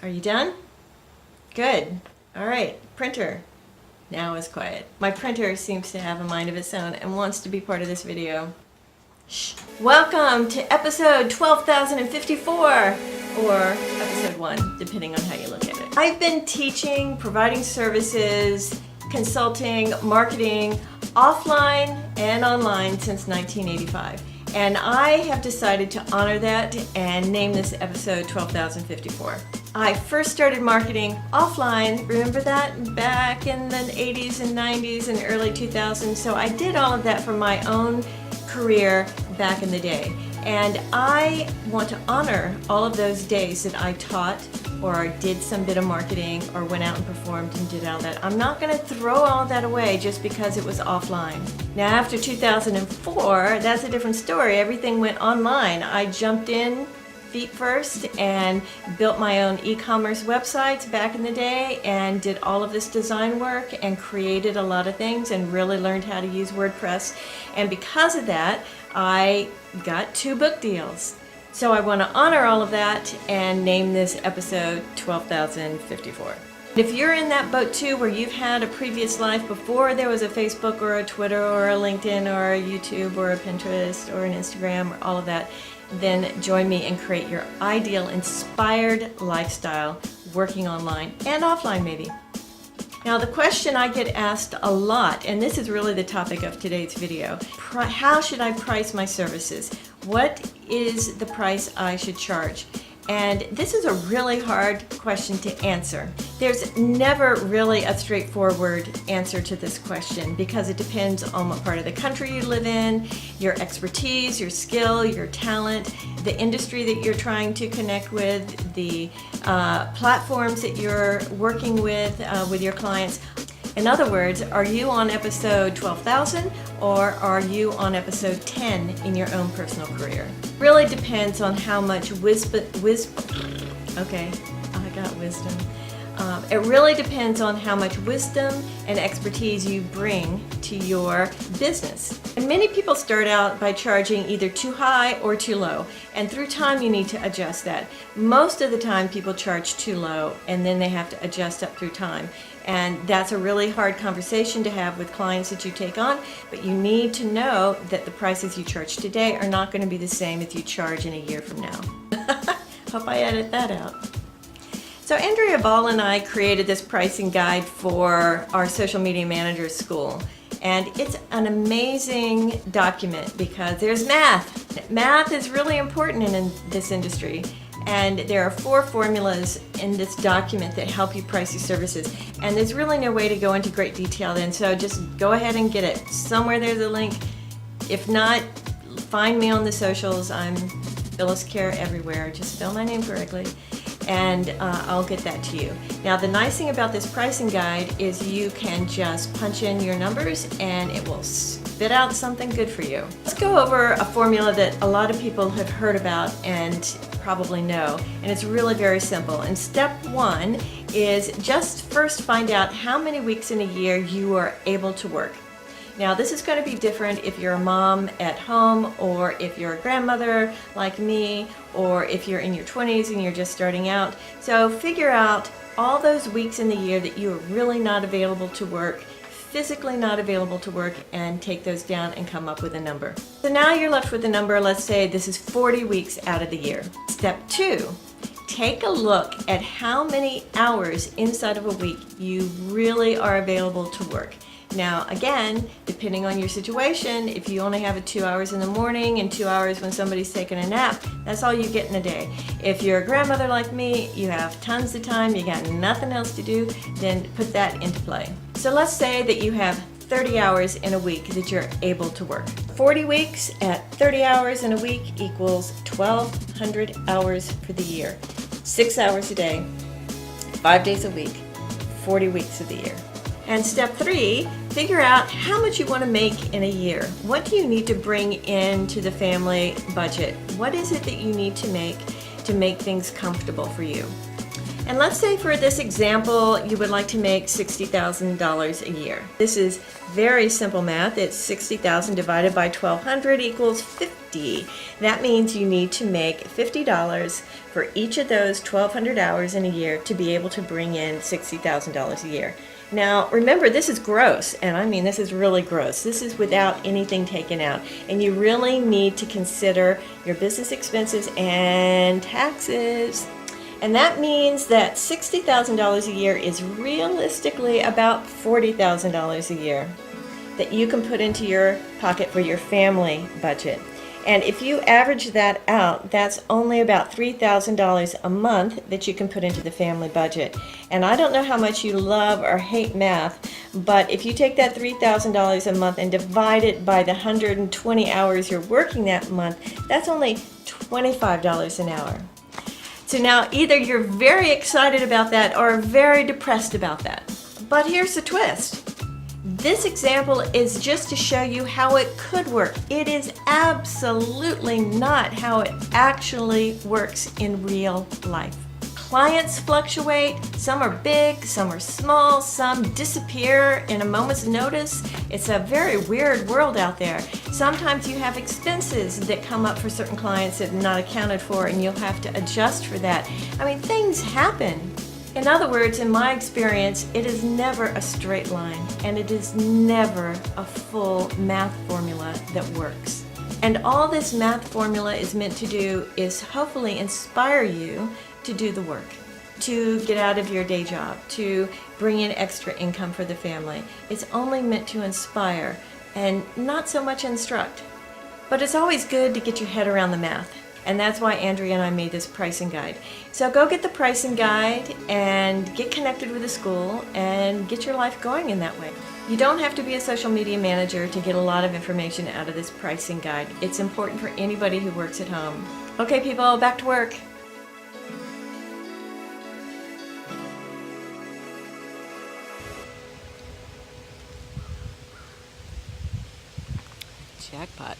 Are you done? Good. All right, printer. Now is quiet. My printer seems to have a mind of its own and wants to be part of this video. Shh. Welcome to episode 12,054, or episode 1, depending on how you look at it. I've been teaching, providing services, consulting, marketing, offline and online since 1985. And I have decided to honor that and name this episode 12,054. I first started marketing offline, remember that? Back in the 80s and 90s and early 2000s. So I did all of that for my own career back in the day. And I want to honor all of those days that I taught or did some bit of marketing or went out and performed and did all that. I'm not going to throw all that away just because it was offline. Now after 2004, that's a different story. Everything went online. I jumped in feet first and built my own e-commerce websites back in the day and did all of this design work and created a lot of things and really learned how to use WordPress. And because of that, I got 2 book deals. So I want to honor all of that and name this episode 12,054. If you're in that boat too, where you've had a previous life before there was a Facebook or a Twitter or a LinkedIn or a YouTube or a Pinterest or an Instagram or all of that, then join me and create your ideal inspired lifestyle working online and offline maybe. Now the question I get asked a lot, and this is really the topic of today's video, how should I price my services? What is the price I should charge? And this is a really hard question to answer. There's never really a straightforward answer to this question because it depends on what part of the country you live in, your expertise, your skill, your talent, the industry that you're trying to connect with, the platforms that you're working with your clients. In other words, are you on episode 12,000 or are you on episode 10 in your own personal career? Really depends on how much wisdom. It really depends on how much wisdom and expertise you bring to your business. And many people start out by charging either too high or too low. And through time you need to adjust that. Most of the time people charge too low and then they have to adjust up through time. And that's a really hard conversation to have with clients that you take on, but you need to know that the prices you charge today are not going to be the same if you charge in a year from now. Hope I edit that out. So Andrea Ball and I created this pricing guide for our social media managers school. And it's an amazing document because there's math. Math is really important in this industry. And there are 4 formulas in this document that help you price your services. And there's really no way to go into great detail then, so just go ahead and get it. Somewhere there's a link. If not, find me on the socials. I'm Phyllis Care everywhere. Just spell my name correctly and I'll get that to you. Now the nice thing about this pricing guide is you can just punch in your numbers and it will spit out something good for you. Let's go over a formula that a lot of people have heard about and probably know, and it's really very simple. And step 1 is just first find out how many weeks in a year you are able to work. Now this is going to be different if you're a mom at home or if you're a grandmother like me or if you're in your 20s and you're just starting out. So figure out all those weeks in the year that you are really not available to work, physically not available to work, and take those down and come up with a number. So now you're left with a number. Let's say this is 40 weeks out of the year. Step 2, take a look at how many hours inside of a week you really are available to work. Now again, depending on your situation, if you only have 2 hours in the morning and 2 hours when somebody's taking a nap, that's all you get in a day. If you're a grandmother like me, you have tons of time, you got nothing else to do, then put that into play. So let's say that you have 30 hours in a week that you're able to work. 40 weeks at 30 hours in a week equals 1,200 hours for the year. 6 hours a day, 5 days a week, 40 weeks of the year. And step 3, figure out how much you want to make in a year. What do you need to bring into the family budget? What is it that you need to make things comfortable for you? And let's say for this example, you would like to make $60,000 a year. This is very simple math. It's 60,000 divided by 1,200 equals 50. That means you need to make $50 for each of those 1,200 hours in a year to be able to bring in $60,000 a year. Now, remember, this is gross, and I mean this is really gross. This is without anything taken out, and you really need to consider your business expenses and taxes. And that means that $60,000 a year is realistically about $40,000 a year that you can put into your pocket for your family budget. And if you average that out, that's only about $3,000 a month that you can put into the family budget. And I don't know how much you love or hate math, but if you take that $3,000 a month and divide it by the 120 hours you're working that month, that's only $25 an hour. So now either you're very excited about that or very depressed about that. But here's the twist. This example is just to show you how it could work. It is absolutely not how it actually works in real life. Clients fluctuate. Some are big, some are small, some disappear in a moment's notice. It's a very weird world out there. Sometimes you have expenses that come up for certain clients that are not accounted for, and you'll have to adjust for that. I mean, things happen. In other words, in my experience, it is never a straight line, and it is never a full math formula that works. And all this math formula is meant to do is hopefully inspire you to do the work, to get out of your day job, to bring in extra income for the family. It's only meant to inspire and not so much instruct. But it's always good to get your head around the math. And that's why Andrea and I made this pricing guide. So go get the pricing guide and get connected with the school and get your life going in that way. You don't have to be a social media manager to get a lot of information out of this pricing guide. It's important for anybody who works at home. Okay, people, back to work. Jackpot.